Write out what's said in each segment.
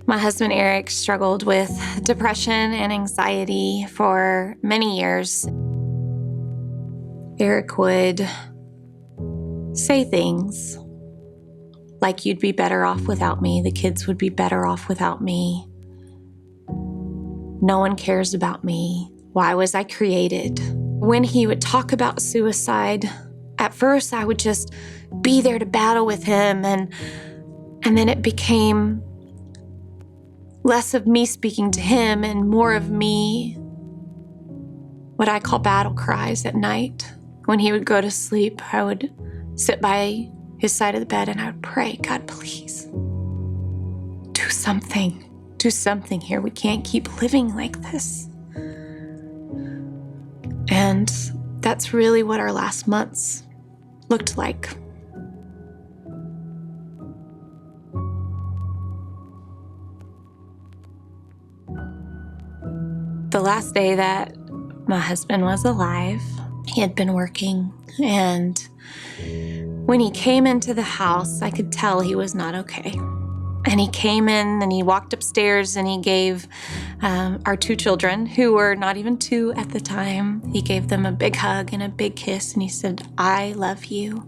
My husband, Eric, struggled with depression and anxiety for many years. Eric would say things like, "You'd be better off without me. The kids would be better off without me. No one cares about me. Why was I created?" When he would talk about suicide, at first I would just be there to battle with him, and then it became less of me speaking to him and more of me, what I call battle cries at night. When he would go to sleep, I would sit by his side of the bed and I would pray, "God, please, do something. Do something here. We can't keep living like this." And that's really what our last months looked like. The last day that my husband was alive, he had been working, and when he came into the house, I could tell he was not okay. And he came in and he walked upstairs and he gave our two children, who were not even two at the time, he gave them a big hug and a big kiss, and he said, "I love you."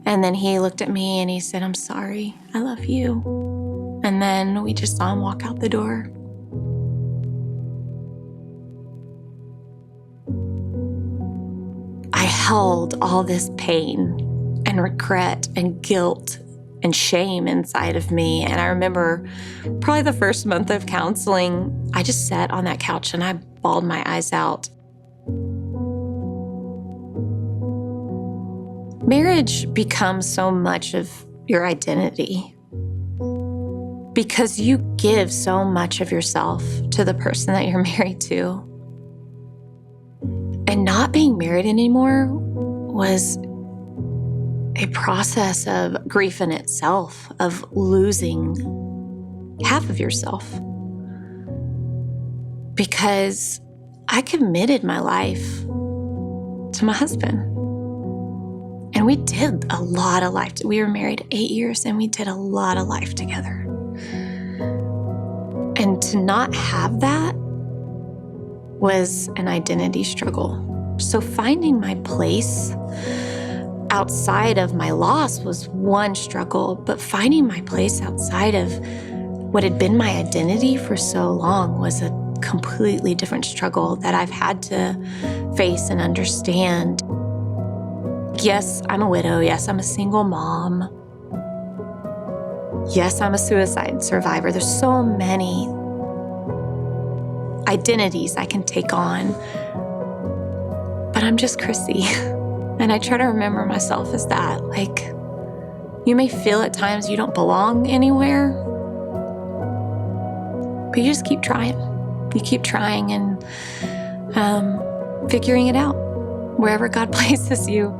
And then he looked at me and he said, "I'm sorry, I love you." And then we just saw him walk out the door. I held all this pain and regret and guilt and shame inside of me. And I remember probably the first month of counseling, I just sat on that couch and I bawled my eyes out. Marriage becomes so much of your identity because you give so much of yourself to the person that you're married to. And not being married anymore was a process of grief in itself, of losing half of yourself. Because I committed my life to my husband. And we did a lot of life. We were married 8 years and we did a lot of life together. And to not have that was an identity struggle. So finding my place outside of my loss was one struggle, but finding my place outside of what had been my identity for so long was a completely different struggle that I've had to face and understand. Yes, I'm a widow. Yes, I'm a single mom. Yes, I'm a suicide survivor. There's so many identities I can take on, but I'm just Chrissy. And I try to remember myself as that. Like, you may feel at times you don't belong anywhere, but you just keep trying. You keep trying and figuring it out wherever God places you.